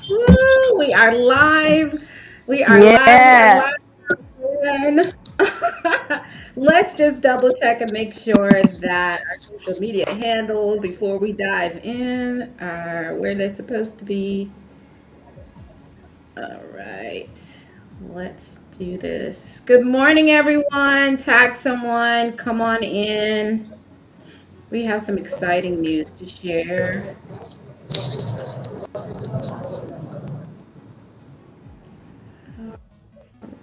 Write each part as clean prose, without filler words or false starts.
Woo, we are live. We are live. We are Yeah. live again. Let's just double check and make sure that our social media handles before we dive in are where they're supposed to be. All right. Let's do this. Good morning, everyone. Tag someone. Come on in. We have some exciting news to share.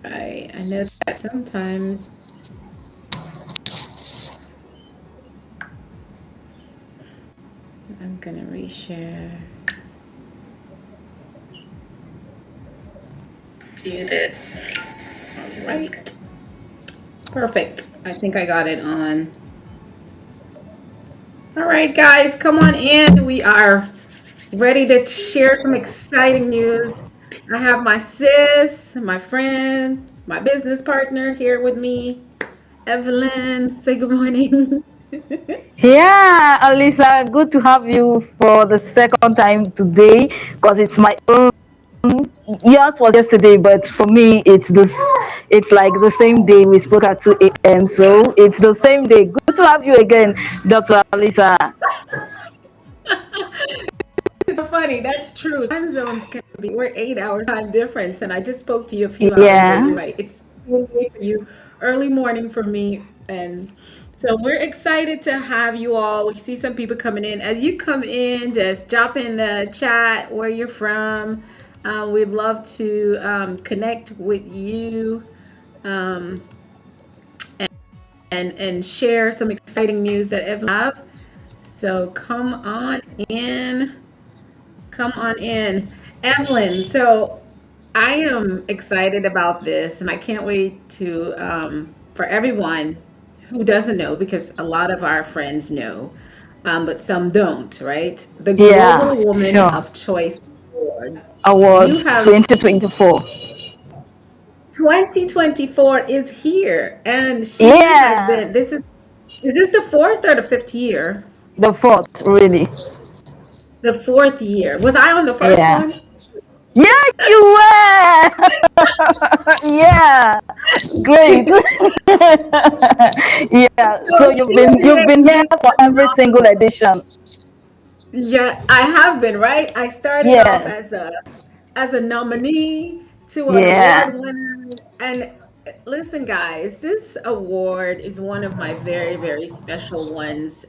Right. I know that sometimes I'm going to reshare. Do that. All right. Perfect. I think I got it on. All right, guys, come on in. We are ready to share some exciting news. I have my sis, my friend, my business partner here with me, Evelyn. Say good morning. Yeah, Alisa, good to have you for the second time today because it's my own. Yours was yesterday, but for me, it's like the same day we spoke at 2 a.m. So it's the same day. Good to have you again, Dr. Alisa. It's so funny. That's true. Time zones can be, we're 8 hours time difference. And I just spoke to you a few hours ago. Yeah. You're right. It's same day for you, early morning for me. And so we're excited to have you all. We see some people coming in. As you come in, just drop in the chat where you're from. We'd love to connect with you um, and share some exciting news that Evelyn have. So come on in. Come on in. Evelyn, so I am excited about this and I can't wait to for everyone who doesn't know, because a lot of our friends know, but some don't, right? The Yeah, Global Woman sure. of Choice Award. You Awards have 2024. 2024 is here, and she has Yeah, been, is this the fourth or the fifth year? the fourth, really. The fourth year. Was I on the first Yeah. one? Yeah, you were. Yeah, great. Yeah, so So you've she been made here this for every single edition. Yeah, I have been, right? I started off Yes. as a nominee to an Yeah. award winner. And listen, guys, this award is one of my very, very special ones.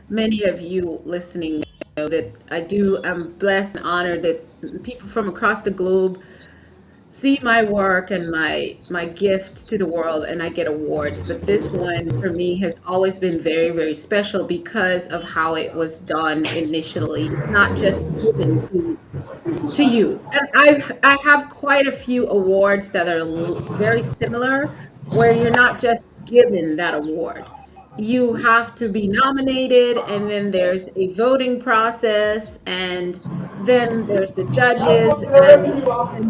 Many of you listening know that I'm blessed and honored that people from across the globe see my work and my gift to the world, and I get awards. But this one for me has always been very, very special because of how it was done initially. It's not just given to you. And I have quite a few awards that are very similar, where you're not just given that award. You have to be nominated, and then there's a voting process, and then there's the judges, and then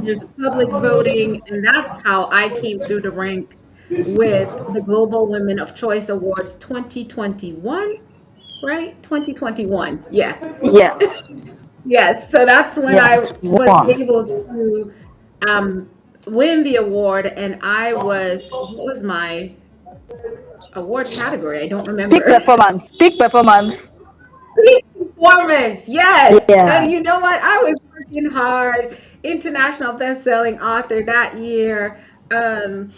there's a public voting, and that's how I came through the rank with the Global Women of Choice Awards 2021, right? 2021. Yeah. Yeah. Yes, so that's when Yeah. I was One. able to um, win the award, and what was my award category? I don't Peak remember. performance. Peak performance. Peak performance, yes. Yeah. And you know what? I was working hard. International best-selling author that year. Um,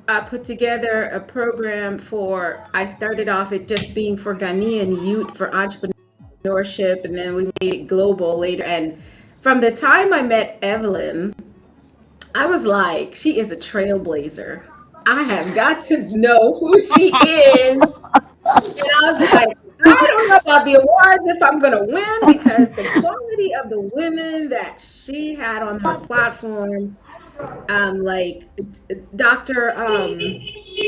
I put together a program for. I started off it just being for Ghanaian youth for entrepreneurship, and then we made it global later. And from the time I met Evelyn, I was like, she is a trailblazer. I have got to know who she is. And I was like, I don't know about the awards if I'm going to win, because the quality of the women that she had on her platform, like Dr.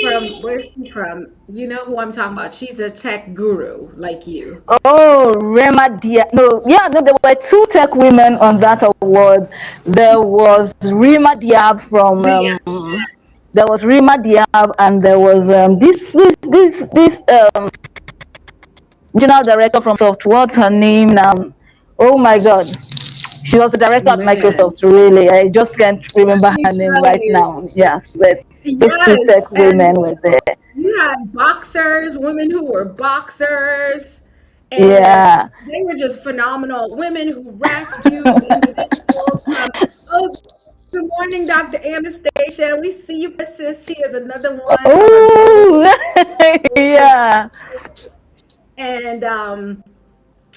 From where's she from? You know who I'm talking about. She's a tech guru like you. Oh, Rema Dia. No, yeah, no, there were two tech women on that award. There was Rema Diab from The there was Rema Diab, and there was this regional director from Soft. What's her name now? Oh my God. She was the director at Man, Microsoft, really. I just can't remember let me her name tell right you. now. Yes, but those two Yes, tech women and were there. you had boxers, women who were boxers, and Yeah. they were just phenomenal. Women who rescued individuals from, oh, good morning, Dr. Anastasia. We see you, sis. She is another one of our global Oh, women. yeah. And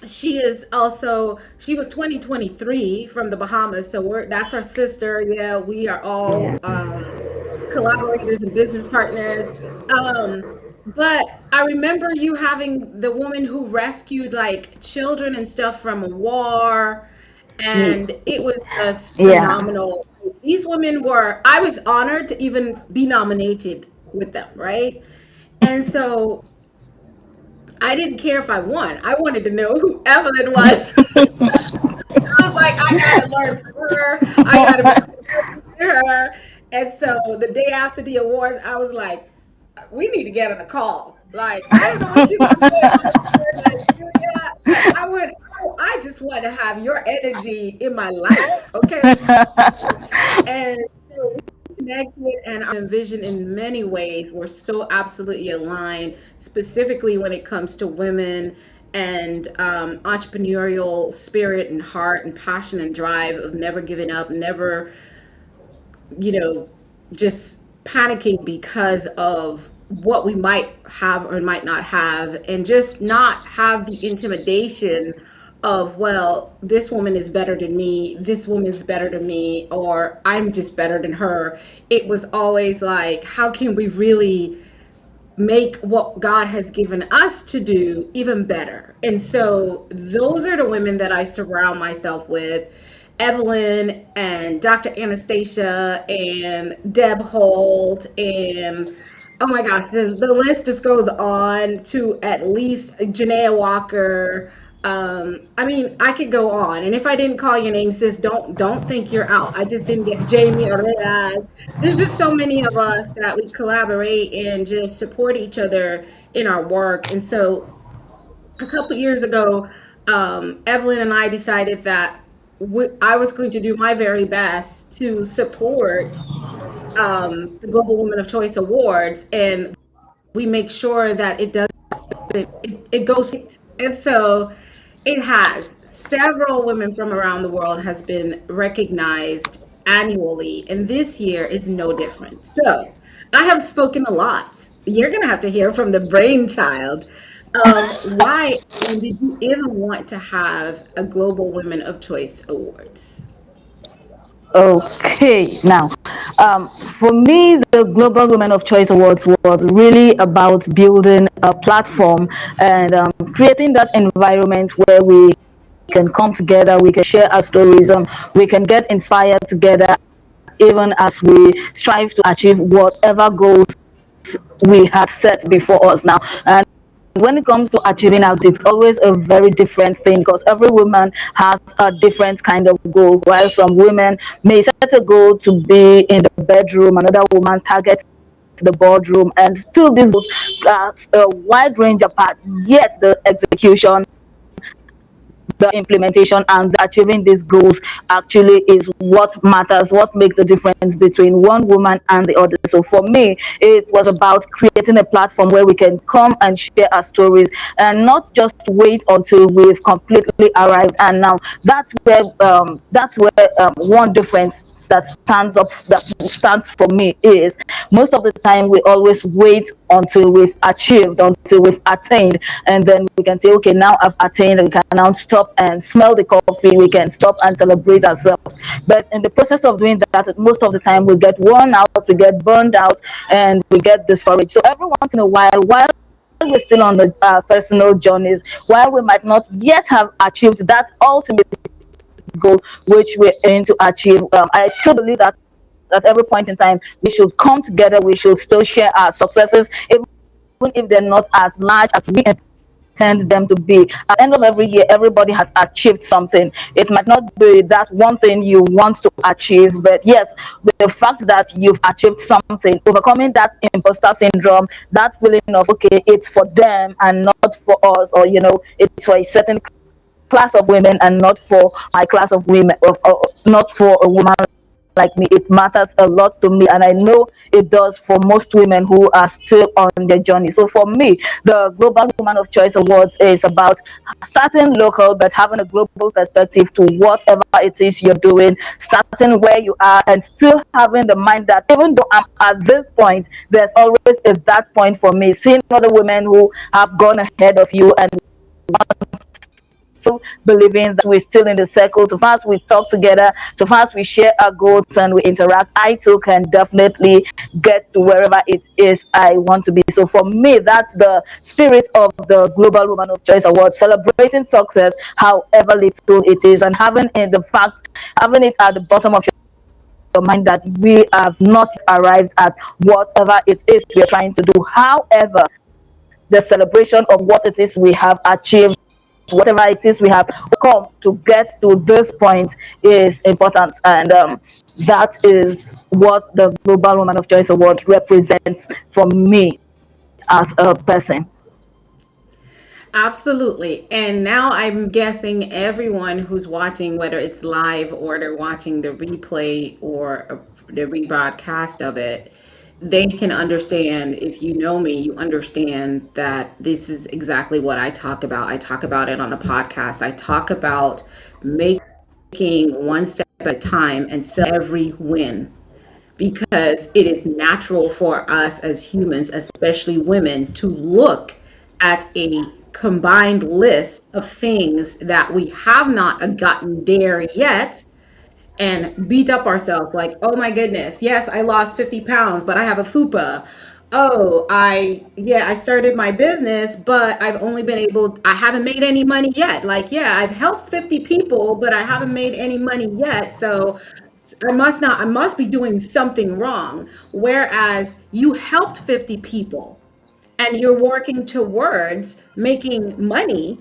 she is also, she was 2023 from the Bahamas. So that's our sister. Yeah, we are all Yeah. collaborators and business partners. But I remember you having the woman who rescued like children and stuff from a war, and it was just Yeah. phenomenal. These women were, I was honored to even be nominated with them, right? And so I didn't care if I won. I wanted to know who Evelyn was. I was like, I gotta learn from her. I gotta be connected to her. And so the day after the awards, I was like, we need to get on a call. Like, I don't know what you got going on over there, Nigeria, but I just want to have your energy in my life. Okay. And so we connected, and our vision in many ways were so absolutely aligned, specifically when it comes to women and entrepreneurial spirit and heart and passion and drive of never giving up, never, you know, just panicking because of what we might have or might not have, and just not have the intimidation of, well, this woman is better than me, this woman is better than me, or I'm just better than her. It was always like, how can we really make what God has given us to do even better? And so those are the women that I surround myself with. Evelyn and Dr. Anastasia and Deb Holt and, oh my gosh, the list just goes on to at least Janaea Walker. I mean, I could go on, and if I didn't call your name, sis, don't think you're out. I just didn't get Jamie or Leaz. There's just so many of us that we collaborate and just support each other in our work. And so a couple years ago, Evelyn and I decided that I was going to do my very best to support the Global Women of Choice Awards, and we make sure that it goes right. And so it has. Several women from around the world has been recognized annually, and this year is no different. So I have spoken a lot. You're going to have to hear from the brainchild of why, and did you even want to have a Global Women of Choice Awards? Okay, now, for me, the Global Women of Choice Awards was really about building a platform and creating that environment where we can come together, we can share our stories, we can get inspired together, even as we strive to achieve whatever goals we have set before us now. And when it comes to achieving out, it's always a very different thing because every woman has a different kind of goal. While some women may set a goal to be in the bedroom, another woman targets the boardroom, and still these goals are a wide range apart. Yet the execution, the implementation, and achieving these goals actually is what matters, what makes the difference between one woman and the other. So for me, it was about creating a platform where we can come and share our stories and not just wait until we've completely arrived. And now that's where one difference that stands for me is most of the time we always wait until we've achieved, until we've attained, and then we can say, okay, now I've attained, and we can now stop and smell the coffee, we can stop and celebrate ourselves. But in the process of doing that, most of the time we get worn out, we get burned out, and we get discouraged. So every once in a while we're still on the personal journeys, while we might not yet have achieved that ultimate goal which we're aiming to achieve, I still believe that at every point in time we should come together, we should still share our successes, even if they're not as large as we intend them to be. At the end of every year, everybody has achieved something. It might not be that one thing you want to achieve, but yes, with the fact that you've achieved something, overcoming that imposter syndrome, that feeling of, okay, it's for them and not for us, or it's for a certain class of women and not for my class of women, not for a woman like me. It matters a lot to me, and I know it does for most women who are still on their journey. So for me, the Global Woman of Choice Awards is about starting local but having a global perspective to whatever it is you're doing, starting where you are and still having the mind that even though I'm at this point, there's always a that point for me, seeing other women who have gone ahead of you and still believing that we're still in the circle. So far as we talk together, so far as we share our goals and we interact, I too can definitely get to wherever it is I want to be. So for me, that's the spirit of the Global Woman of Choice Award, celebrating success, however little it is, and having in the fact, having it at the bottom of your mind that we have not arrived at whatever it is we are trying to do. However, the celebration of what it is we have achieved, whatever it is we have come to get to this point is important. And that is what the Global Woman of Choice Award represents for me as a person. Absolutely. And now I'm guessing everyone who's watching, whether it's live or they're watching the replay or the rebroadcast of it, they can understand. If you know me, you understand that this is exactly what I talk about. I talk about it on a podcast. I talk about making one step at a time and every win, because it is natural for us as humans, especially women, to look at a combined list of things that we have not gotten there yet and beat up ourselves like, oh my goodness, yes, I lost 50 pounds, but I have a FUPA. Oh, I started my business, but I haven't made any money yet. Like, yeah, I've helped 50 people, but I haven't made any money yet. So I must be doing something wrong. Whereas you helped 50 people and you're working towards making money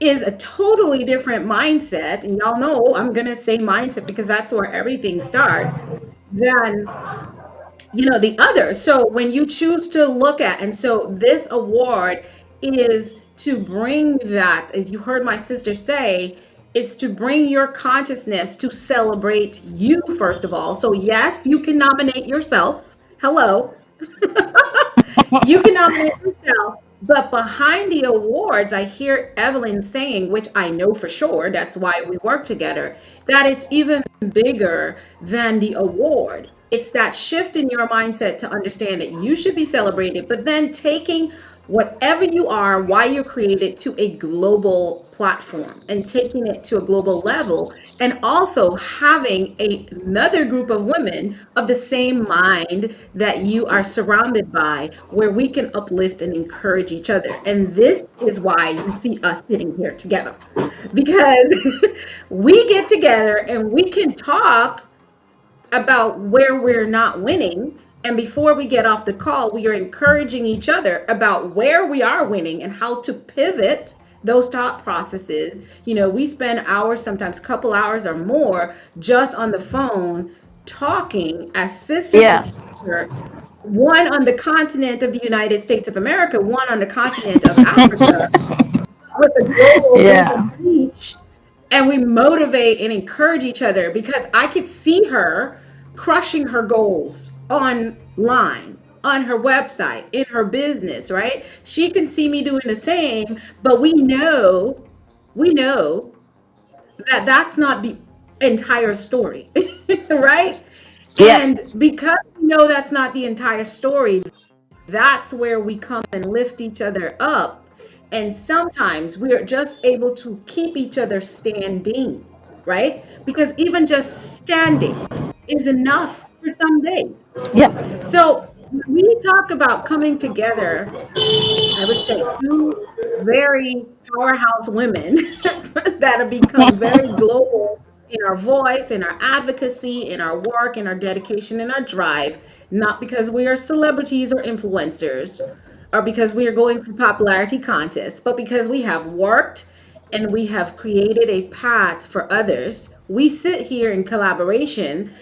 is a totally different mindset. And y'all know I'm going to say mindset because that's where everything starts, than the other. So when you choose to look at, and so this award is to bring that, as you heard my sister say, it's to bring your consciousness to celebrate you, first of all. So yes, you can nominate yourself. Hello. You can nominate yourself, but behind the awards, I hear Evelyn saying, which I know for sure, that's why we work together, that it's even bigger than the award. It's that shift in your mindset to understand that you should be celebrated, but then taking whatever you are, why you're created, to a global platform and taking it to a global level, and also having another group of women of the same mind that you are surrounded by, where we can uplift and encourage each other. And this is why you see us sitting here together, because we get together and we can talk about where we're not winning. And before we get off the call, we are encouraging each other about where we are winning and how to pivot those thought processes. We spend hours, sometimes couple hours or more, just on the phone talking as sister to Yeah. sister, one on the continent of the United States of America, one on the continent of Africa, with a global group of Yeah. each, and we motivate and encourage each other, because I could see her crushing her goals online, on her website, in her business, right? She can see me doing the same, but we know that that's not the entire story, right? Yeah. And because we know that's not the entire story, that's where we come and lift each other up. And sometimes we are just able to keep each other standing, right? Because even just standing is enough for some days. Yeah. So when we talk about coming together, I would say two very powerhouse women that have become very global in our voice, in our advocacy, in our work, in our dedication, in our drive, not because we are celebrities or influencers or because we are going for popularity contests, but because we have worked and we have created a path for others. We sit here in collaboration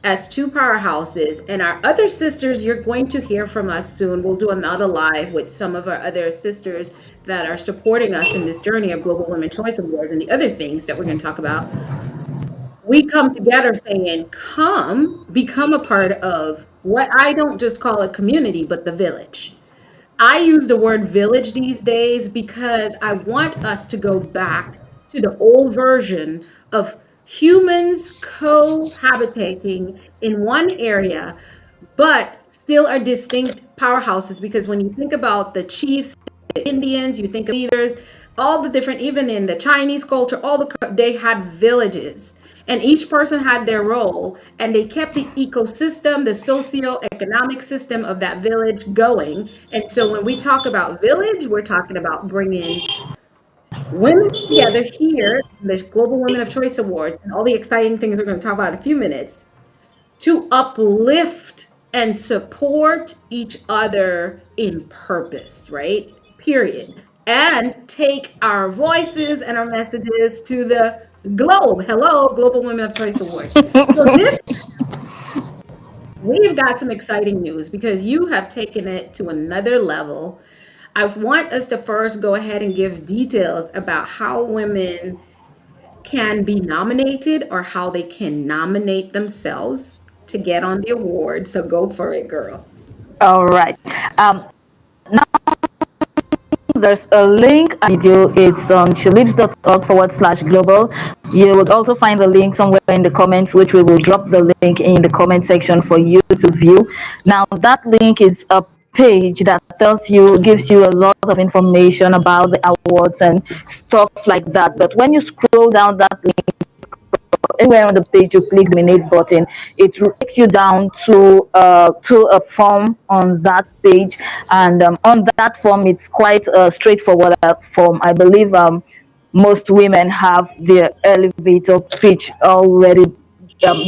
as two powerhouses. And our other sisters, you're going to hear from us soon. We'll do another live with some of our other sisters that are supporting us in this journey of Global Women Choice Awards and the other things that we're going to talk about. We come together saying, come become a part of what I don't just call a community, but the village. I use the word village these days because I want us to go back to the old version of humans cohabitating in one area, but still are distinct powerhouses. Because when you think about the chiefs, the Indians, you think of leaders, all the different, even in the Chinese culture, they had villages. And each person had their role, and they kept the ecosystem, the socio-economic system of that village going. And so when we talk about village, we're talking about bringing women together here in the Global Women of Choice Awards and all the exciting things we're going to talk about in a few minutes to uplift and support each other in purpose, right? Period. And take our voices and our messages to the globe. Hello, Global Women of Choice Awards. So this we've got some exciting news because you have taken it to another level. I want us to first go ahead and give details about how women can be nominated or how they can nominate themselves to get on the award. So go for it, girl. All right. Um, Now there's a link video. It's on SheLeaps.org/global. You would also find the link somewhere in the comments, which we will drop the link in the comment section for you to view. Now that link is a page that gives you a lot of information about the awards and stuff like that. But when you scroll down that link, anywhere on the page you click the nominate button, it takes you down to a form on that page. And on that form, it's quite a straightforward form. I believe most women have their elevator pitch already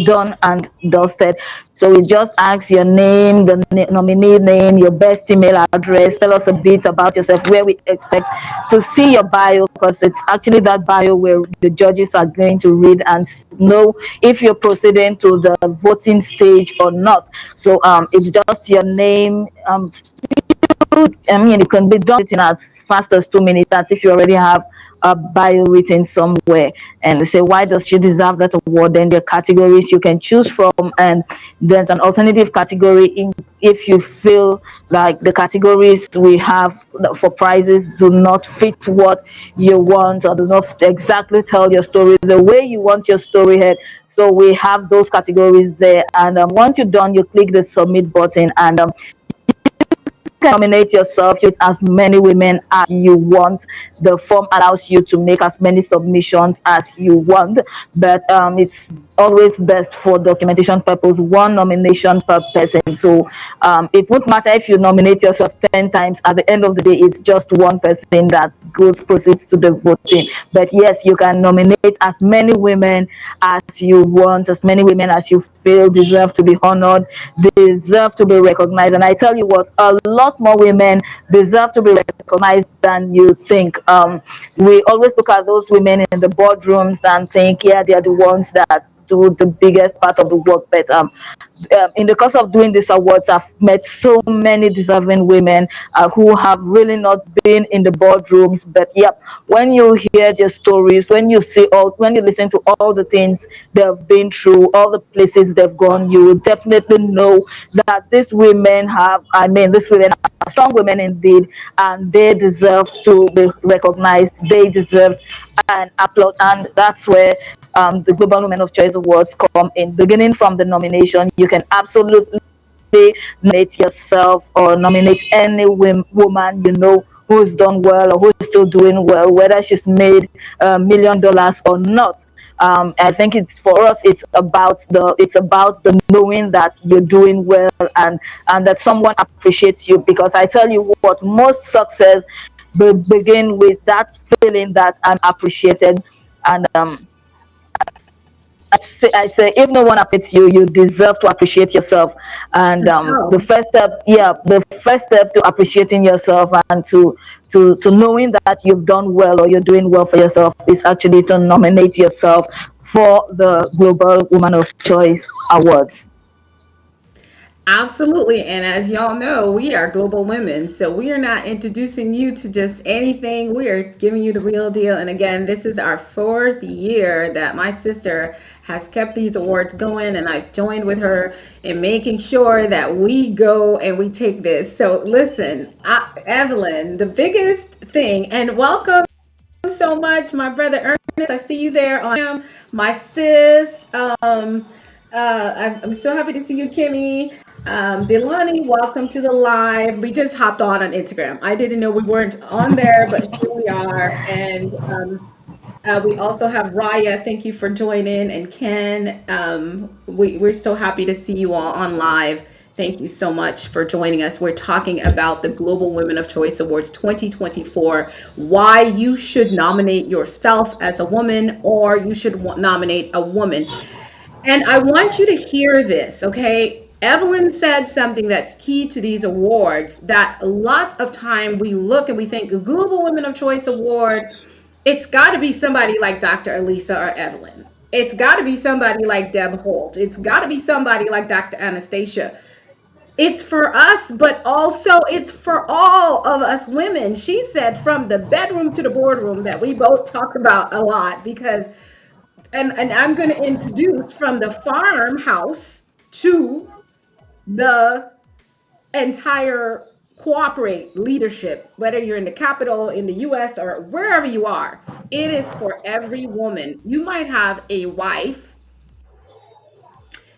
done and dusted. So it just asks your name, the nominee name, your best email address. Tell us a bit about yourself, where we expect to see your bio, because it's actually that bio where the judges are going to read and know if you're proceeding to the voting stage or not. So it's just your name. I mean, it can be done in as fast as 2 minutes. That's if you already have a bio written somewhere. And they say, why does she deserve that award? Then there are categories you can choose from, and there's an alternative category if you feel like the categories we have for prizes do not fit what you want or do not exactly tell your story the way you want your story head. So we have those categories there, and once you're done, you click the submit button, and can nominate yourself with as many women as you want. The form allows you to make as many submissions as you want, but it's always best for documentation purpose, one nomination per person. So it won't matter if you nominate yourself 10 times. At the end of the day, it's just one person that proceeds to the voting. But yes, you can nominate as many women as you want, as many women as you feel deserve to be honored, deserve to be recognized. And I tell you what, a lot more women deserve to be recognized than you think. We always look at those women in the boardrooms and think, yeah, they are the ones that do the biggest part of the work. But in the course of doing these awards, I've met so many deserving women who have really not been in the boardrooms. But yep, when you hear their stories, when you listen to all the things they've been through, all the places they've gone, you will definitely know that these women are strong women indeed, and they deserve to be recognized. They deserve an applaud, and that's where the Global Women of Choice Awards come in. Beginning from the nomination, you can absolutely nominate yourself or nominate any woman you know who's done well or who's still doing well, whether she's made $1 million or not. I think it's for us. It's about the knowing that you're doing well, and that someone appreciates you. Because I tell you what, most success will begin with that feeling that I'm appreciated, and I say, if no one appreciates you, you deserve to appreciate yourself. And the Oh, first step, yeah, the first step to appreciating yourself and to knowing that you've done well or you're doing well for yourself is actually to nominate yourself for the Global Woman of Choice Awards. absolutely. And as y'all know, we are global women. So we are not introducing you to just anything. We are giving you the real deal. And again, this is our fourth year that my sister has kept these awards going. And I've joined with her in making sure that we go and we take this. So listen, Evelyn, the biggest thing, and welcome so much, my brother Ernest. I see you there on my sis. I'm so happy to see you, Kimmy. Delani, welcome to the live. We just hopped on Instagram. I didn't know we weren't on there, but here we are. And we also have Raya. Thank you for joining, and Ken. We're so happy to see you all on live. Thank you so much for joining us. We're talking about the Global Women of Choice Awards 2024, why you should nominate yourself as a woman or you should nominate a woman. And I want you to hear this, okay? Evelyn said something that's key to these awards, that a lot of time we look and we think Global Women of Choice Award, it's got to be somebody like Dr. Alisa or Evelyn. It's got to be somebody like Deb Holt. It's got to be somebody like Dr. Anastasia. It's for us, but also it's for all of us women. She said from the bedroom to the boardroom, that we both talk about a lot, because and I'm going to introduce from the farmhouse to the entire cooperate leadership, whether you're in the capital, in the US, or wherever you are. It is for every woman. You might have a wife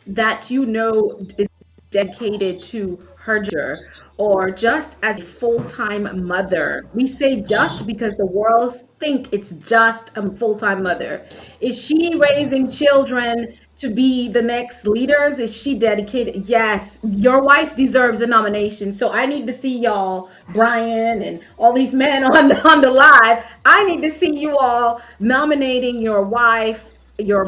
that you know is dedicated to her or just as a full-time mother. We say just because the world think it's just a full-time mother. Is she raising children to be the next leaders? Is she dedicated? Yes, your wife deserves a nomination. So I need to see y'all, Brian and all these men on the live. I need to see you all nominating your wife, your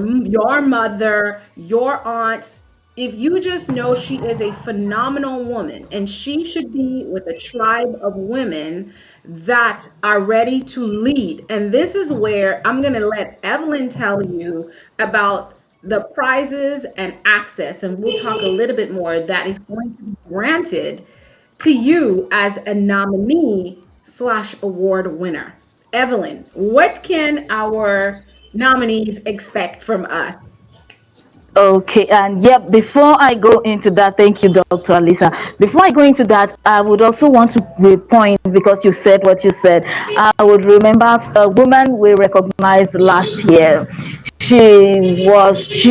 mother, your aunts. If you just know she is a phenomenal woman and she should be with a tribe of women that are ready to lead. And this is where I'm going to let Evelyn tell you about the prizes and access. And we'll talk a little bit more that is going to be granted to you as a nominee slash award winner. Evelyn, what can our nominees expect from us? Okay, and yep, before I go into that, thank you, Dr. Alisa. Before I go into that, I would also want to point, because you said what you said. I would remember a woman we recognized last year. She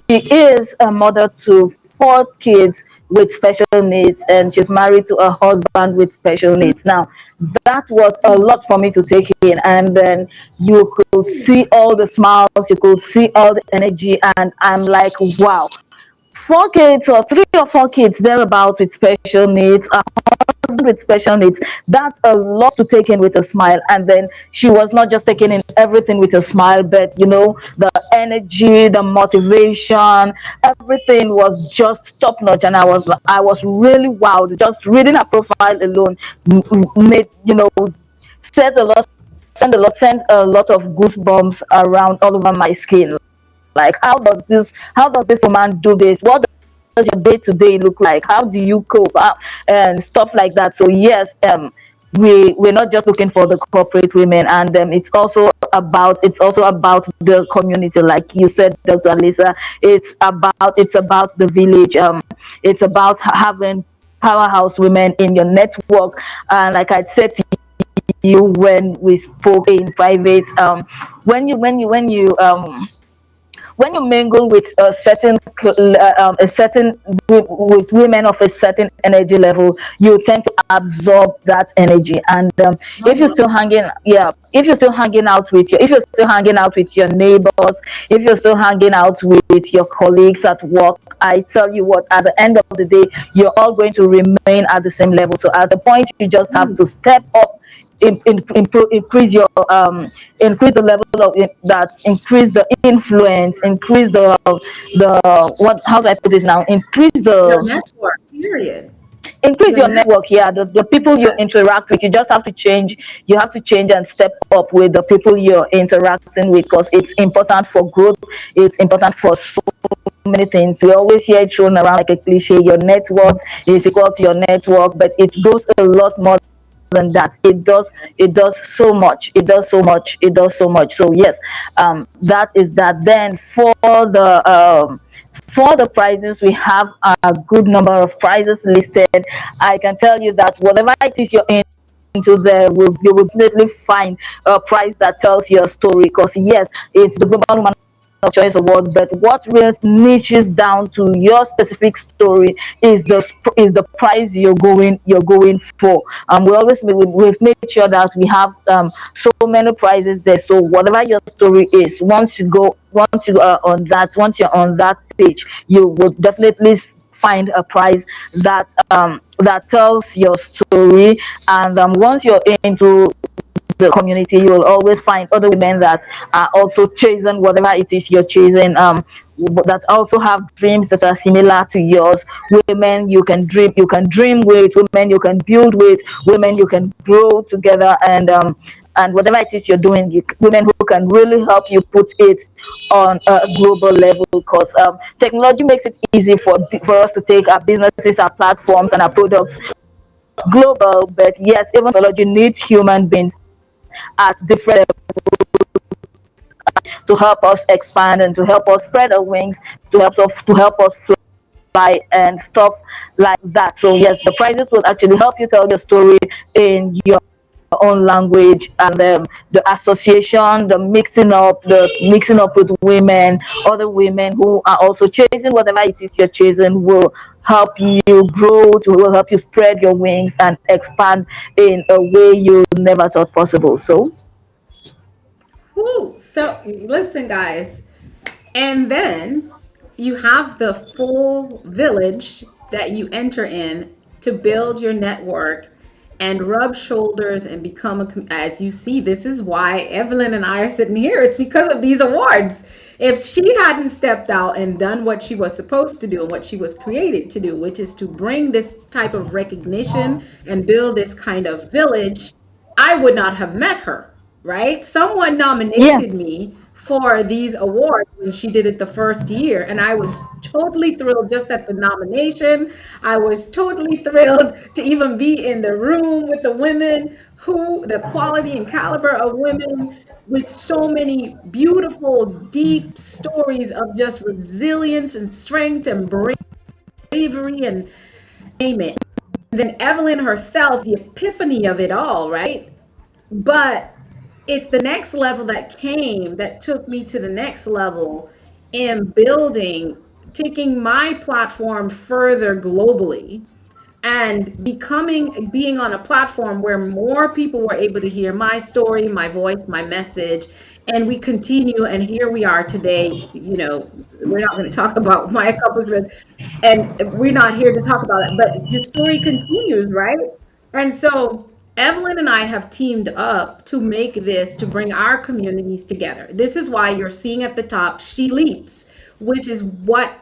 is a mother to four kids with special needs, and she's married to a husband with special needs. Now, that was a lot for me to take in, and then you could see all the smiles, you could see all the energy, and I'm like, wow, four kids or three or four kids thereabout with special needs, a husband with special needs. That's a lot to take in with a smile. And then she was not just taking in everything with a smile, but the energy, the motivation, everything was just top notch. And I was really wowed. Just reading her profile alone made set a lot sent a lot of goosebumps around all over my skin. Like, how does this woman do this? What does your day to day look like? How do you cope? And stuff like that. So yes, we're not just looking for the corporate women, and it's also about the community, like you said, Dr. Alisa. It's about the village. It's about having powerhouse women in your network. And like I said to you when we spoke in private, when you mingle with with women of a certain energy level, you tend to absorb that energy. And if you're still hanging yeah if you're still hanging out with your neighbors, if you're still hanging out with your colleagues at work, I tell you what, at the end of the day, you're all going to remain at the same level. So at the point, you just have to step up increase your increase the level of that, increase the influence, increase the what, how do I put it now, Your network, period. increase Your your network. network. Yeah, the people you Yes. interact with, you just have to change. You have to change and step up with the people you're interacting with, because it's important for growth. It's important for so many things. We always hear it thrown around like a cliche: your net worth is equal to your network, but it goes a lot more than that. It does so much. It does so much. So yes, that is that. Then for the prizes, we have a good number of prizes listed. I can tell you that whatever it is you're into there, you will definitely find a prize that tells your story. Because yes, it's the Global Woman of Choice Awards, but what really niches down to your specific story is the prize you're going for. We've made sure that we have so many prizes there. So whatever your story is, once you're on that page, you will definitely find a prize that tells your story. And once you're into the community, you will always find other women that are also chasing whatever it is you're chasing, that also have dreams that are similar to yours. Women you can dream with, women you can build with, women you can grow together. And whatever it is you're doing, women who can really help you put it on a global level. Because technology makes it easy for us to take our businesses, our platforms, and our products global. But yes, even technology needs human beings at different to help us expand and to help us spread our wings, to help us fly and stuff like that. So yes, the prizes will actually help you tell your story in your own language. And the association, the mixing up with women, other women who are also chasing whatever it is you're chasing, will help you grow, will help you spread your wings and expand in a way you never thought possible. So Whew. So listen, guys. And then you have the full village that you enter in to build your network and rub shoulders and become as you see, this is why Evelyn and I are sitting here. It's because of these awards. If she hadn't stepped out and done what she was supposed to do and what she was created to do, which is to bring this type of recognition and build this kind of village, I would not have met her, right? Someone yeah. nominated me for these awards when she did it the first year, and I was totally thrilled just at the nomination. I was totally thrilled to even be in the room with the women who, the quality and caliber of women with so many beautiful, deep stories of just resilience and strength and bravery and name it. And then Evelyn herself, the epiphany of it all, right? But it's the next level that came that took me to the next level in building, taking my platform further globally and being on a platform where more people were able to hear my story, my voice, my message. And we continue, and here we are today. We're not going to talk about my accomplishments, and we're not here to talk about it, but the story continues, right? And so Evelyn and I have teamed up to make this, to bring our communities together. This is why you're seeing at the top SheLeaps, which is what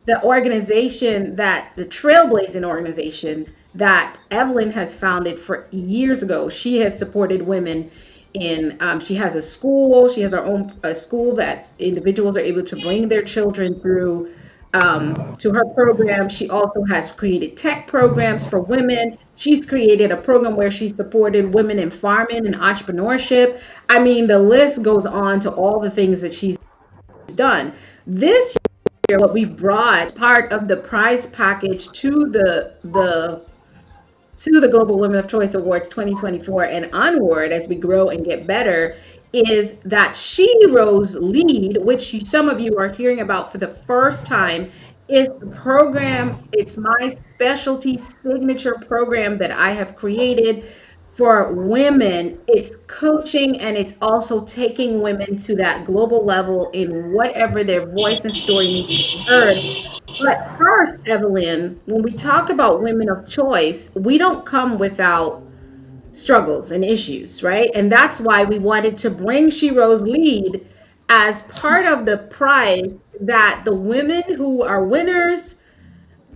the trailblazing organization that Evelyn has founded for years ago. She has supported women she has a school, she has her own a school that individuals are able to bring their children through to her program. She also has created tech programs for women. She's created a program where she supported women in farming and entrepreneurship. I mean, the list goes on to all the things that she's done. This year, what we've brought part of the prize package to the Global Women of Choice Awards 2024 and onward as we grow and get better is that Sherose Lead, which some of you are hearing about for the first time, is the program. It's my specialty signature program that I have created for women. It's coaching and it's also taking women to that global level in whatever their voice and story needs to be heard. But first, Evelyn, when we talk about women of choice, we don't come without struggles and issues, right? And that's why we wanted to bring Shero's lead as part of the prize, that the women who are winners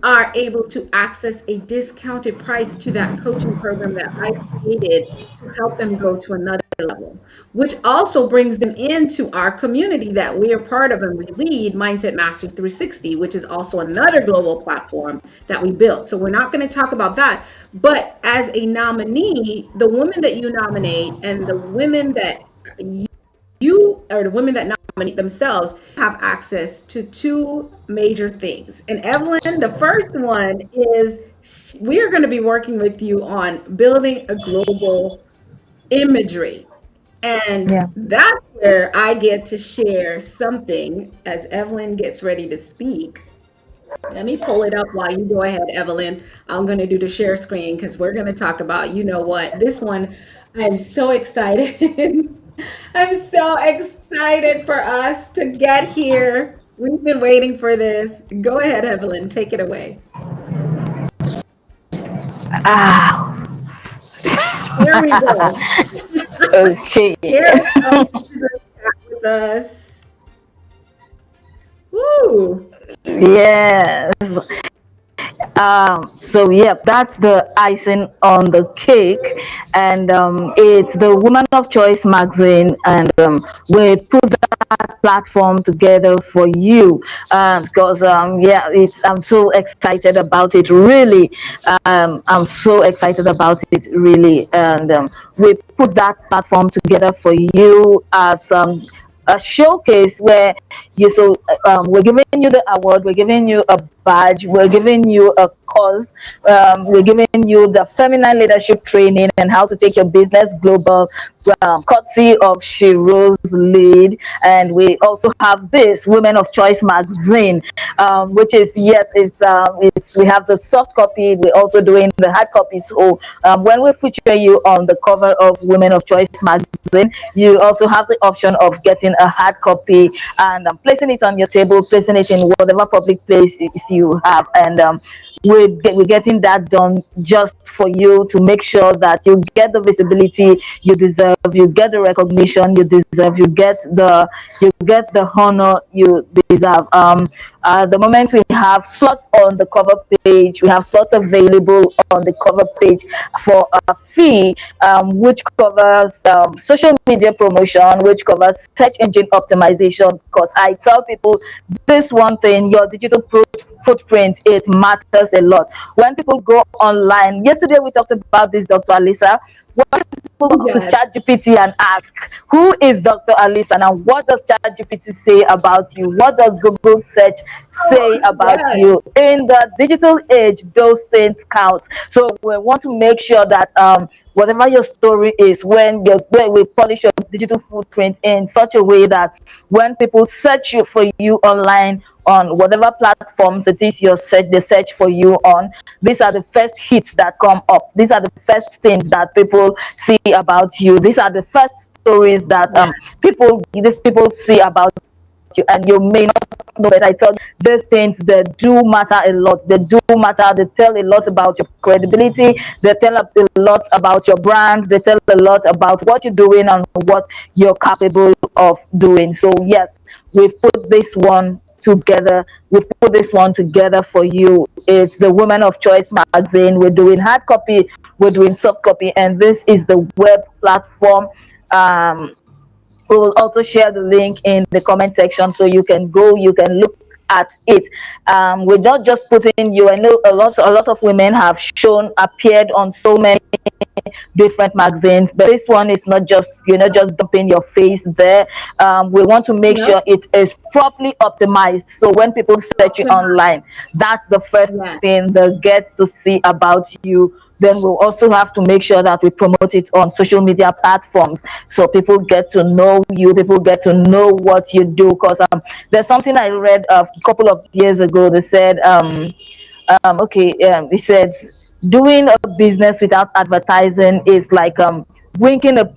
are able to access a discounted price to that coaching program that I created to help them go to another level, which also brings them into our community that we are part of and we lead, Mindset Mastery 360, which is also another global platform that we built. So we're not going to talk about that. But as a nominee, the women that you nominate and the women that you or the women that nominate themselves have access to two major things. And Evelyn, the first one is we are going to be working with you on building a global imagery. And Yeah. that's where I get to share something as Evelyn gets ready to speak. Let me pull it up while you go ahead, Evelyn. I'm going to do the share screen because we're going to talk about, you know what, this one. I'm so excited. I'm so excited for us to get here. We've been waiting for this. Go ahead, Evelyn. Take it away. Ah, Here we go. okay. Here we go. Chat with us. Woo! Yes. So yeah, that's the icing on the cake, and it's the Woman of Choice magazine, and we put that platform together for you, because yeah, it's I'm so excited about it. Really, I'm so excited about it. Really, and we put that platform together for you as a showcase where we're giving you the award, we're giving you a badge, we're giving you a course, we're giving you the feminine leadership training and how to take your business global, courtesy of Sherose lead. And we also have this Women of Choice magazine, which is, yes, it's we have the soft copy, we're also doing the hard copy. So when we feature you on the cover of Women of Choice magazine, you also have the option of getting a hard copy and placing it on your table, placing it in whatever public place you have, and we're getting that done just for you to make sure that you get the visibility you deserve, you get the recognition you deserve, you get the honor you deserve. At the moment, we have slots on the cover page, we have slots available on the cover page for a fee, which covers social media promotion, which covers search engine optimization. Because I tell people this one thing: your digital footprint, it matters a lot. When people go online, yesterday we talked about this, Dr. Alisa. When people go to Yes. ChatGPT and ask, "Who is Dr. Alisa? And what does ChatGPT say about you? What does Google search say Oh, about yes. you?" In the digital age, those things count. So we want to make sure that whatever your story is, when we polish your digital footprint in such a way that when people search you for you online on whatever platforms it is they search for you on, these are the first hits that come up, these are the first things that people see about you, these are the first stories that Yeah. these people see about you. And you may not know, but I tell you, these things, they do matter a lot, they do matter, they tell a lot about your credibility, they tell a lot about your brand, they tell a lot about what you're doing and what you're capable of doing. So yes, we've put this one together, for you. It's the Women of Choice magazine. We're doing hard copy, we're doing soft copy, and this is the web platform. We will also share the link in the comment section so you can go, you can look at it. We're not just putting you, I know a lot of women have appeared on so many different magazines, but this one is not just, you're not just dumping your face there. We want to make No. sure it is properly optimized, so when people search you online, that's the first Yes. thing they get to see about you. Then we'll also have to make sure that we promote it on social media platforms so people get to know you, people get to know what you do. Because there's something I read a couple of years ago. They said, it says doing a business without advertising is like winking a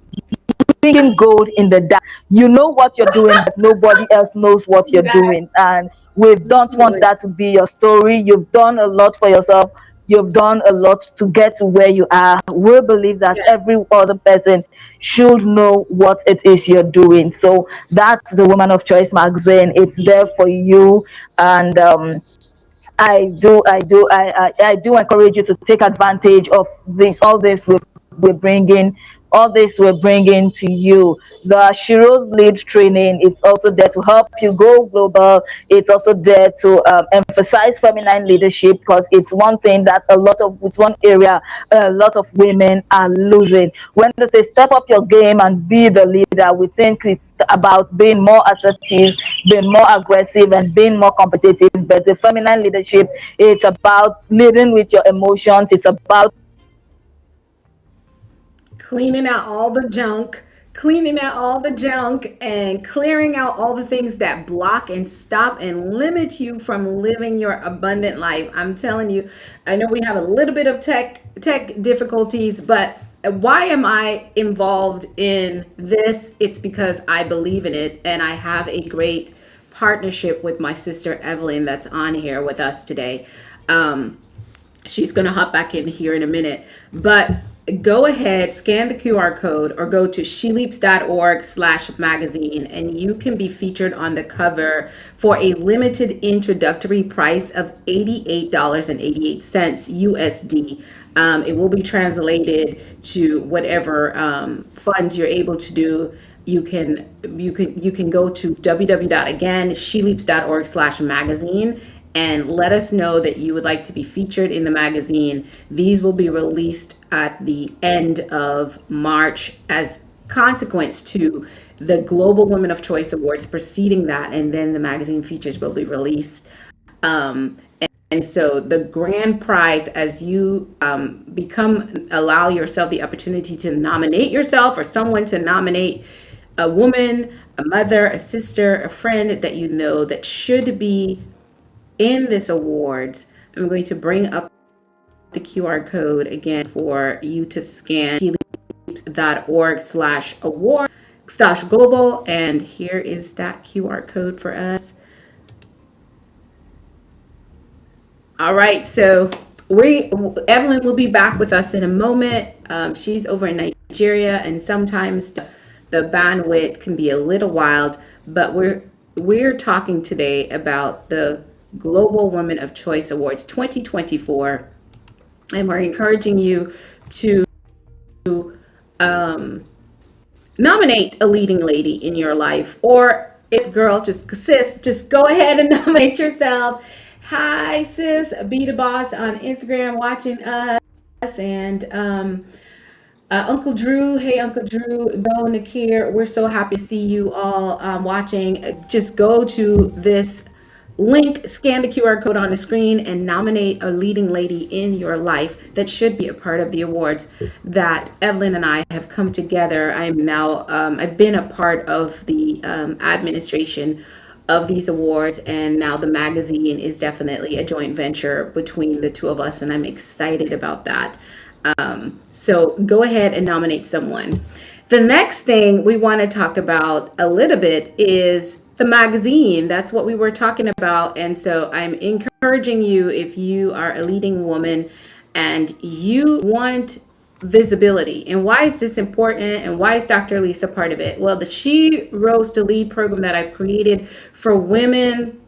winking gold in the dark. You know what you're doing, but nobody else knows what you're Yes. doing. And we don't want Absolutely. that to be your story. You've done a lot for yourself. you've done a lot to get to where you are. We believe that Yes. every other person should know what it is you're doing. So that's the Woman of Choice magazine. It's there for you. And I do encourage you to take advantage of this, we're bringing, all this we're bringing to you. The Shiro's lead training, it's also there to help you go global. It's also there to emphasize feminine leadership, because it's one thing that it's one area a lot of women are losing. When they say step up your game and be the leader, we think it's about being more assertive, being more aggressive, and being more competitive. But the feminine leadership, it's about leading with your emotions. It's about Cleaning out all the junk, cleaning out all the junk, and clearing out all the things that block and stop and limit you from living your abundant life. I'm telling you, I know we have a little bit of tech difficulties, but why am I involved in this? It's because I believe in it, and I have a great partnership with my sister Evelyn that's on here with us today. She's going to hop back in here in a minute, but go ahead, scan the QR code, or go to SheLeaps.org/magazine, and you can be featured on the cover for a limited introductory price of $88.88 USD. It will be translated to whatever funds you're able to do. You can go to www.sheleaps.org/magazine and let us know that you would like to be featured in the magazine. These will be released at the end of March as consequence to the Global Women of Choice Awards preceding that, and then the magazine features will be released. Um, and so the grand prize, as you allow yourself the opportunity to nominate yourself or someone to nominate a woman, a mother, a sister, a friend that you know that should be in this awards. I'm going to bring up the QR code again for you to scan sheleaps.org/award slash global. And here is that QR code for us. All right, so Evelyn will be back with us in a moment. She's over in Nigeria, and sometimes the bandwidth can be a little wild, but we're talking today about the Global Women of Choice Awards 2024, and we're encouraging you to um, nominate a leading lady in your life, or if girl, just sis, just go ahead and nominate yourself. Hi, sis, be the boss on Instagram watching us, and Uncle Drew. Hey, Uncle Drew, Bo, Nakir. We're so happy to see you all watching. Just go to this link, scan the QR code on the screen, and nominate a leading lady in your life that should be a part of the awards that Evelyn and I have come together. I've been a part of the administration of these awards, and now the magazine is definitely a joint venture between the two of us, and I'm excited about that. So go ahead and nominate someone. The next thing we want to talk about a little bit is the magazine. That's what we were talking about. And so I'm encouraging you, if you are a leading woman and you want visibility. And why is this important? And why is Dr. Alisa part of it? Well, the She Rose to Lead program that I've created for women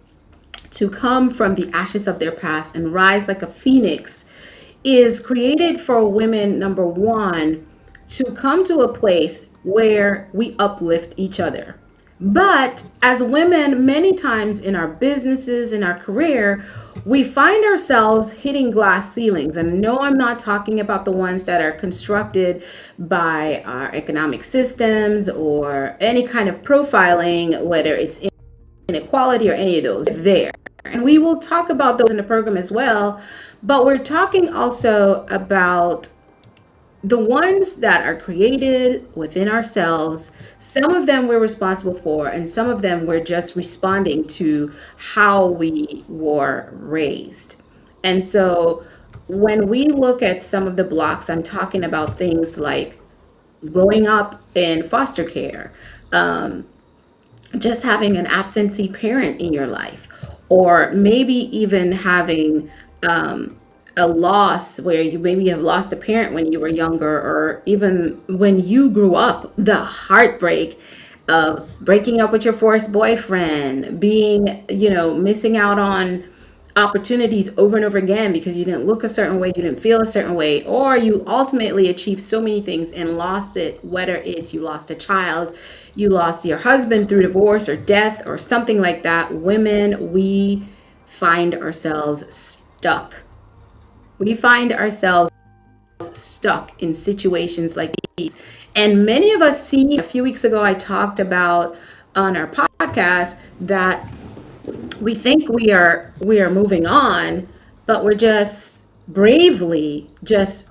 to come from the ashes of their past and rise like a phoenix is created for women, number one, to come to a place where we uplift each other. But as women, many times in our businesses, in our career, we find ourselves hitting glass ceilings. And no, I'm not talking about the ones that are constructed by our economic systems or any kind of profiling, whether it's inequality or any of those there. And we will talk about those in the program as well. But we're talking also about the ones that are created within ourselves. Some of them we're responsible for, and some of them we're just responding to how we were raised. And so when we look at some of the blocks, I'm talking about things like growing up in foster care, just having an absentee parent in your life, or maybe even having a loss where you maybe have lost a parent when you were younger, or even when you grew up, the heartbreak of breaking up with your first boyfriend, being, missing out on opportunities over and over again because you didn't look a certain way, you didn't feel a certain way, or you ultimately achieved so many things and lost it, whether it's you lost a child, you lost your husband through divorce or death or something like that. Women, we find ourselves stuck. We find ourselves stuck in situations like these. And many of us see, a few weeks ago, I talked about on our podcast that we think we are moving on, but we're just bravely just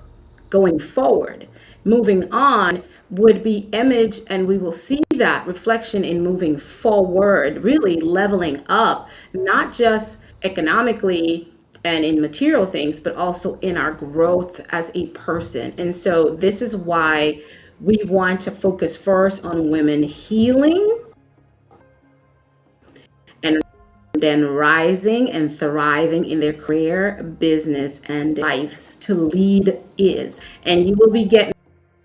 going forward. Moving on would be image, and we will see that reflection in moving forward, really leveling up, not just economically and in material things, but also in our growth as a person. And so this is why we want to focus first on women healing and then rising and thriving in their career, business, and lives to lead is. And you will be getting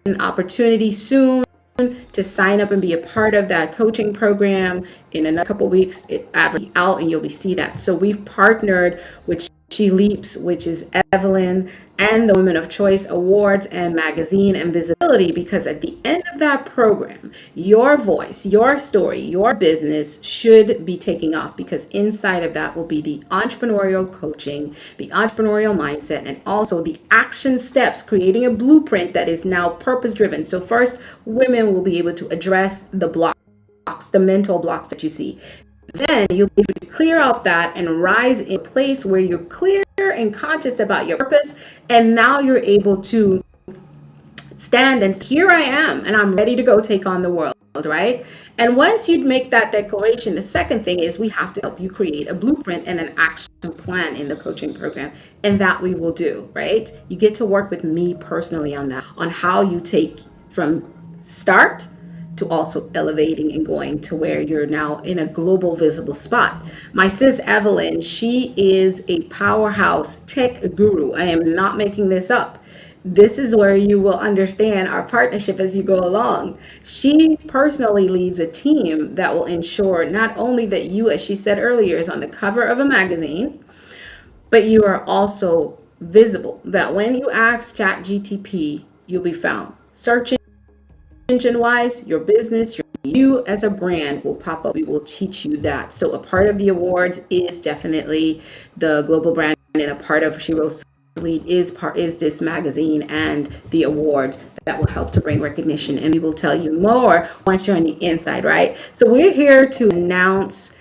an opportunity soon to sign up and be a part of that coaching program. In another couple of weeks, it out and you'll be see that. So we've partnered with SheLeaps, which is Evelyn, and the Women of Choice Awards and magazine and visibility, because at the end of that program, your voice, your story, your business should be taking off, because inside of that will be the entrepreneurial coaching, the entrepreneurial mindset, and also the action steps, creating a blueprint that is now purpose driven. So first, women will be able to address the blocks, the mental blocks that you see. Then you'll be able to clear out that and rise in a place where you're clear and conscious about your purpose. And now you're able to stand and say, here I am, and I'm ready to go take on the world, right? And once you make that declaration, the second thing is we have to help you create a blueprint and an action plan in the coaching program. And that we will do, right? You get to work with me personally on that, on how you take from start to also elevating and going to where you're now in a global visible spot. My sis Evelyn, she is a powerhouse tech guru. I am not making this up. This is where you will understand our partnership as you go along. She personally leads a team that will ensure not only that you, as she said earlier, is on the cover of a magazine, but you are also visible. That when you ask ChatGTP, you'll be found. Search engine wise, your business, you as a brand will pop up. We will teach you that. So a part of the awards is definitely the global brand, and a part of Sherose lead is this magazine and the awards that will help to bring recognition. And we will tell you more once you're on the inside, right? So we're here to announce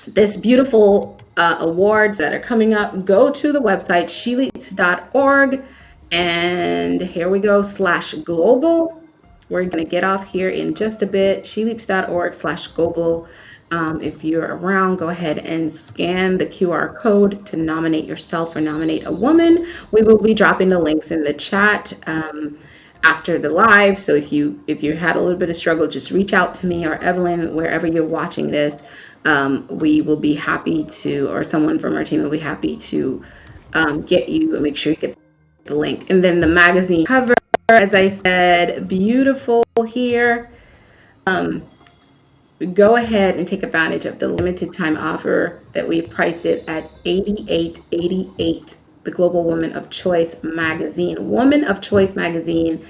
this beautiful awards that are coming up. Go to the website SheLeaps.org. And here we go, /global. We're going to get off here in just a bit. SheLeaps.org/global. If you're around, go ahead and scan the QR code to nominate yourself or nominate a woman. We will be dropping the links in the chat after the live. So if you had a little bit of struggle, just reach out to me or Evelyn, wherever you're watching this. We will be happy to, or someone from our team will be happy to get you and make sure you get the link. And then the magazine cover, as I said, beautiful here. Go ahead and take advantage of the limited time offer that we've priced it at $88.88. The Global Woman of Choice magazine. Woman of Choice magazine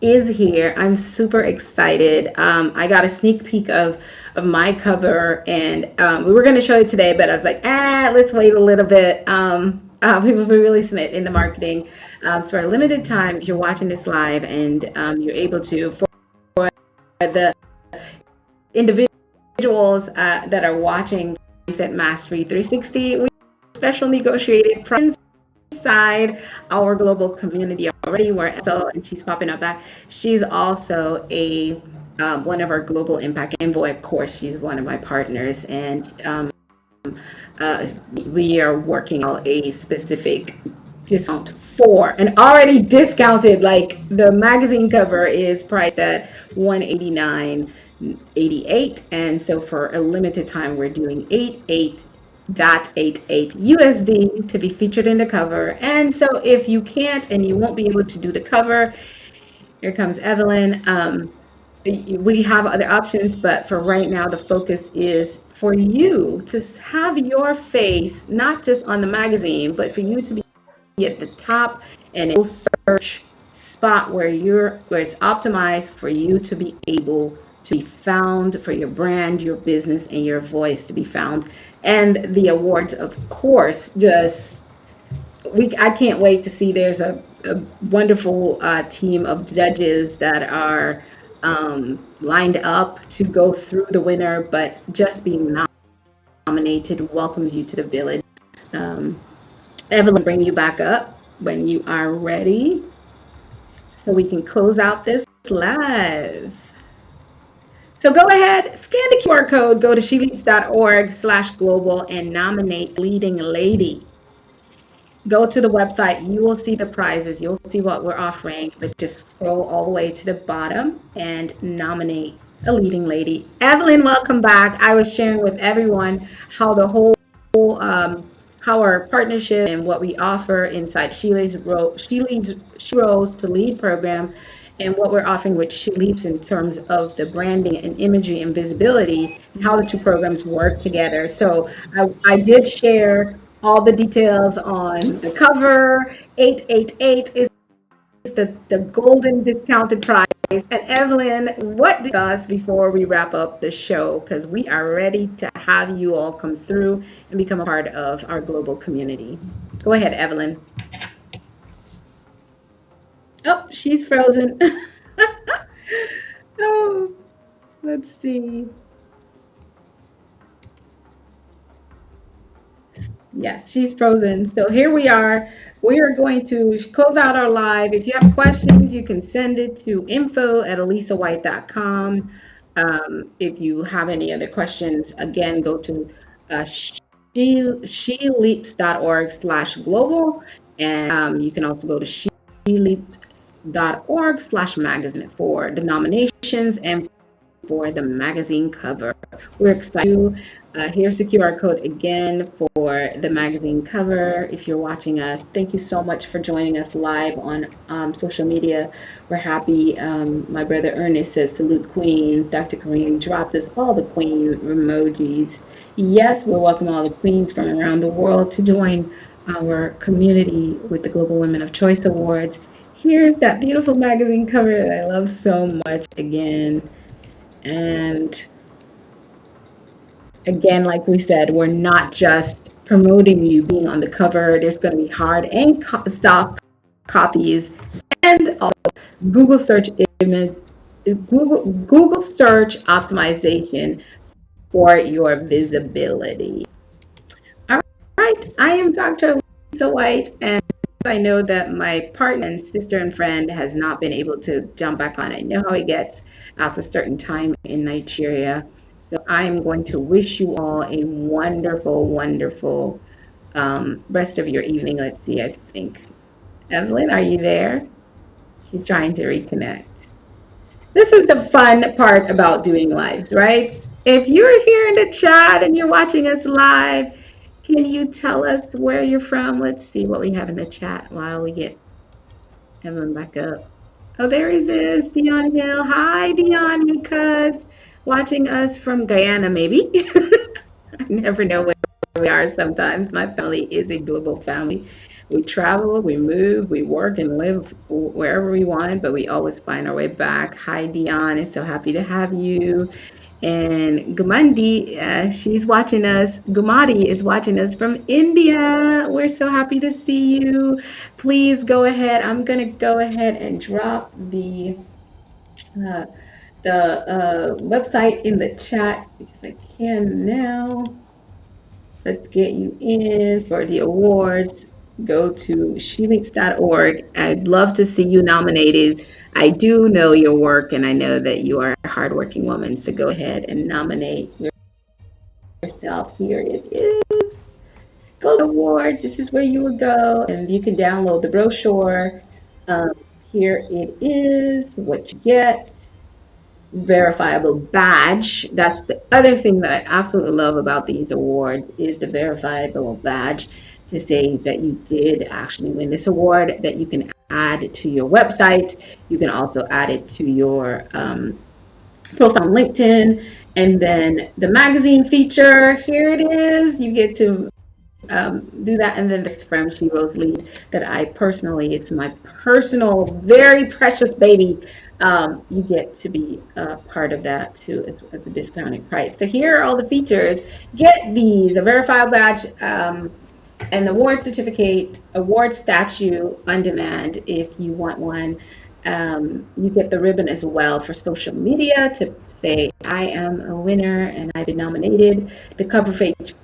is here. I'm super excited. I got a sneak peek of my cover, and we were going to show it today, but I was like, let's wait a little bit. We will be releasing it in the marketing. So for a limited time, if you're watching this live and you're able to, for the individuals that are watching at Mastery 360, we special negotiated price inside our global community already. Where so, and she's popping up back. She's also a one of our global impact envoy. Of course, she's one of my partners, and we are working on a specific discount for an already discounted, like the magazine cover is priced at $189.88, and so for a limited time we're doing USD to be featured in the cover. And so if you can't and you won't be able to do the cover, here comes Evelyn. We have other options, but for right now, the focus is for you to have your face not just on the magazine, but for you to be at the top and a search spot where it's optimized for you to be able to be found, for your brand, your business, and your voice to be found. And the awards, of course, just we I can't wait to see. There's a wonderful team of judges that are lined up to go through the winner, but just being nominated welcomes you to the village. Um, Evelyn, bring you back up when you are ready so we can close out this live. So go ahead, scan the QR code, go to SheLeaps.org/global and nominate leading lady. Go to the website, you will see the prizes, you'll see what we're offering, but just scroll all the way to the bottom and nominate a leading lady. Evelyn, welcome back. I was sharing with everyone how the whole how our partnership and what we offer inside She Rose to Lead program and what we're offering with SheLeaps in terms of the branding and imagery and visibility and how the two programs work together. So I did share all the details on the cover. 888 is the golden discounted price. And Evelyn, what discuss before we wrap up the show? Because we are ready to have you all come through and become a part of our global community. Go ahead, Evelyn. Oh, she's frozen. Oh, let's see. Yes, she's frozen. So here we are. We are going to close out our live. If you have questions, you can send it to info@alisawhite.com. If you have any other questions, again, go to sheleaps.org/global. And you can also go to sheleaps.org/magazine for the nominations and for the magazine cover. We're excited. Here's the QR code again for the magazine cover. If you're watching us, thank you so much for joining us live on social media. We're happy. My brother Ernest says, salute queens. Dr. Kareem dropped us all the queen emojis. Yes, we're welcoming all the queens from around the world to join our community with the Global Women of Choice Awards. Here's that beautiful magazine cover that I love so much again. And again, like we said, we're not just promoting you being on the cover. There's going to be hard and soft copies, and also Google search image, Google search optimization for your visibility. All right, I am Dr. Alisa Whyte, and I know that my partner and sister and friend has not been able to jump back on. I know how it gets after a certain time in Nigeria. So I'm going to wish you all a wonderful, wonderful rest of your evening. Let's see, I think. Evelyn, are you there? She's trying to reconnect. This is the fun part about doing lives, right? If you're here in the chat and you're watching us live, can you tell us where you're from? Let's see what we have in the chat while we get Evelyn back up. Oh, there he is, Dion Hill. Hi, Dion, cuz watching us from Guyana, maybe. I never know where we are sometimes. My family is a global family. We travel, we move, we work and live wherever we want, but we always find our way back. Hi, Dion. It's so happy to have you. And Gumandi, she's watching us. Gumadi is watching us from India. We're so happy to see you. Please go ahead. I'm going to go ahead and drop uh, the website in the chat because I can now. Let's get you in for the awards. Go to SheLeaps.org. I'd love to see you nominated. I do know your work and I know that you are a hardworking woman. So go ahead and nominate yourself. Here it is. Go to awards. This is where you would go and you can download the brochure. Um, Here it is, what you get. verifiable badge. That's the other thing that I absolutely love about these awards is the verifiable badge to say that you did actually win this award, that you can add to your website. You can also add it to your profile on LinkedIn. And then the magazine feature, here it is. You get to do that. And then this from Sherose lead that I personally, it's my personal, very precious baby. You get to be a part of that too as a discounted price. So here are all the features. Get these, a verifiable badge, an award certificate, award statue on demand if you want one. You get the ribbon as well for social media to say, I am a winner and I've been nominated. The cover page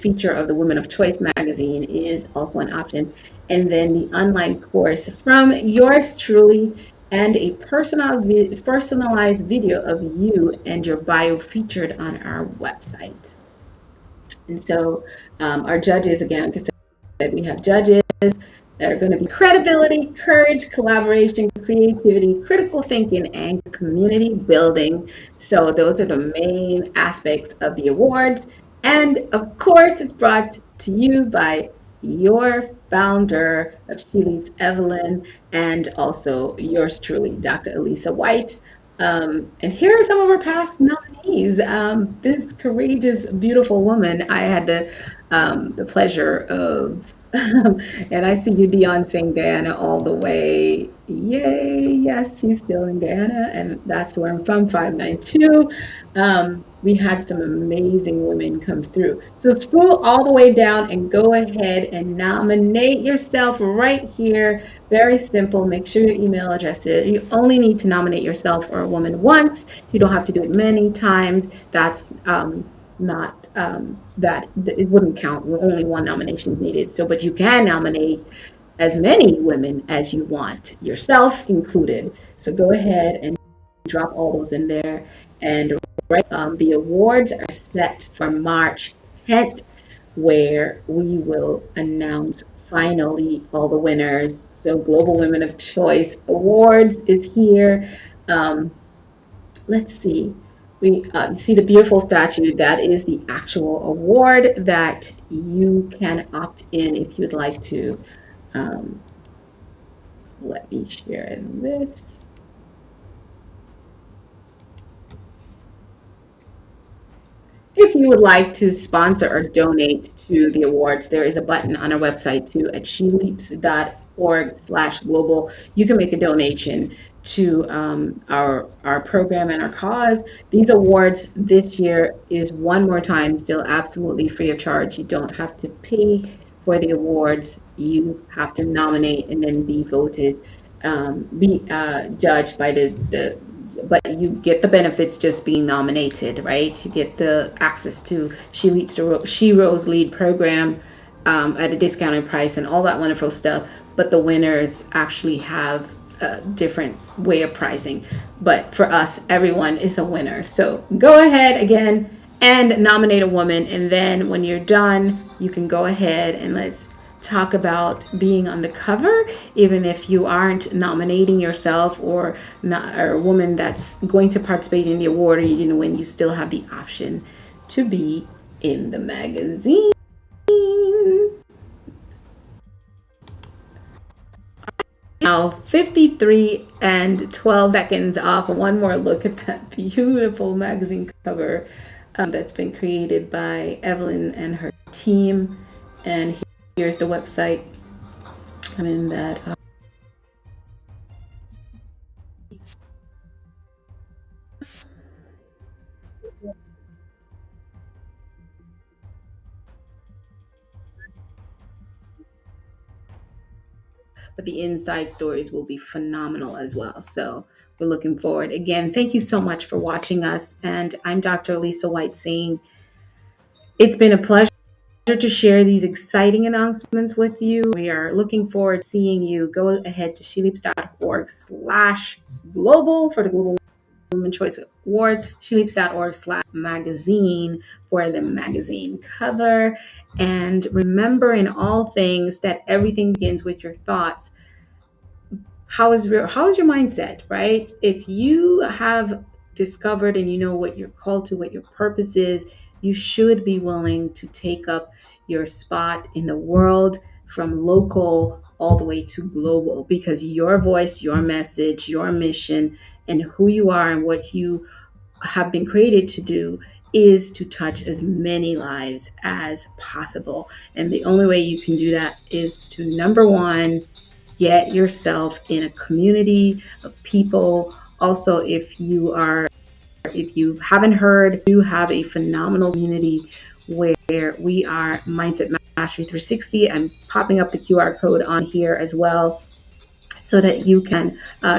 feature of the Women of Choice magazine is also an option. And then the online course from yours truly and a personalized video of you and your bio featured on our website. And so our judges, again, like I said, we have judges that are going to be credibility, courage, collaboration, creativity, critical thinking, and community building. So those are the main aspects of the awards. And of course, it's brought to you by your founder of SheLeaps, Evelyn, and also yours truly, Dr. Alisa Whyte. And here are some of our past nominees. This courageous, beautiful woman, I had the pleasure of, and I see you, Dion, saying Guyana all the way. Yay! Yes, she's still in Guyana, and that's where I'm from, 592. We had some amazing women come through. So scroll all the way down and go ahead and nominate yourself right here. Very simple. Make sure your email address is. You only need to nominate yourself or a woman once. You don't have to do it many times. That's not that it wouldn't count. Only one nomination is needed. So, but you can nominate as many women as you want, yourself included. So go ahead and drop all those in there. And right, the awards are set for March 10th, where we will announce finally all the winners. So Global Women of Choice Awards is here. Um, let's see. We see the beautiful statue. That is the actual award that you can opt in if you'd like to. Um, let me share this. If you would like to sponsor or donate to the awards, there is a button on our website too at sheleaps.org/global. You can make a donation to our program and our cause. These awards this year is one more time still absolutely free of charge. You don't have to pay for the awards. You have to nominate and then be voted, be judged by the but you get the benefits just being nominated, right? You get the access to Sherose lead program at a discounted price and all that wonderful stuff. But the winners actually have a different way of pricing. But for us, everyone is a winner. So go ahead again and nominate a woman. And then when you're done, you can go ahead and let's talk about being on the cover, even if you aren't nominating yourself or not, or a woman that's going to participate in the award or you didn't win, you still have the option to be in the magazine. Now 53 and 12 seconds off. One more look at that beautiful magazine cover that's been created by Evelyn and her team. And here's the website. I'm in that. But the inside stories will be phenomenal as well. So we're looking forward. Again, thank you so much for watching us. And I'm Dr. Alisa Whyte saying it's been a pleasure to share these exciting announcements with you. We are looking forward to seeing you. Go ahead to sheleaps.org/global for the Global Women Choice Awards, sheleaps.org/magazine for the magazine cover. And remember in all things that everything begins with your thoughts. how is your mindset, right? If you have discovered and you know what you're called to, what your purpose is, you should be willing to take up your spot in the world from local all the way to global, because your voice, your message, your mission, and who you are and what you have been created to do is to touch as many lives as possible. And the only way you can do that is to, number one, get yourself in a community of people. Also, if you haven't heard, you have a phenomenal community where we are Mindset Mastery 360. I'm popping up the QR code on here as well, so that you can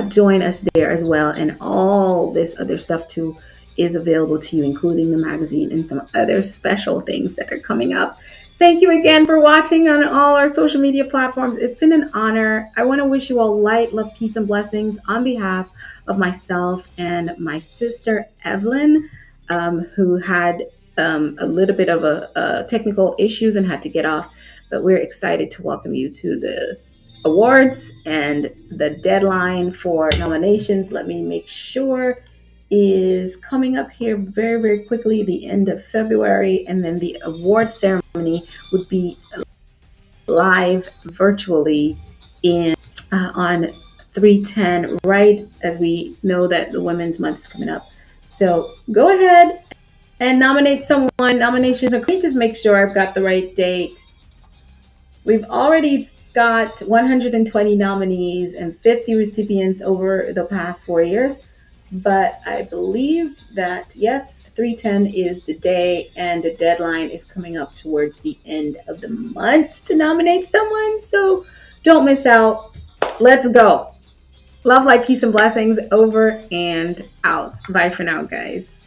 join us there as well. And all this other stuff too is available to you, including the magazine and some other special things that are coming up. Thank you again for watching on all our social media platforms. It's been an honor. I want to wish you all light, love, peace, and blessings on behalf of myself and my sister, Evelyn, who had a little bit of technical issues and had to get off. But we're excited to welcome you to the awards, and the deadline for nominations, let me make sure, is coming up here very, very quickly, the end of February. And then the award ceremony would be live virtually in on 310, right as we know that the Women's Month is coming up. So go ahead and nominate someone. Nominations are great. Just make sure I've got the right date. We've already got 120 nominees and 50 recipients over the past 4 years. But I believe that, yes, 310 is the day, and the deadline is coming up towards the end of the month to nominate someone. So don't miss out. Let's go. Love, light, peace, and blessings. Over and out. Bye for now, guys.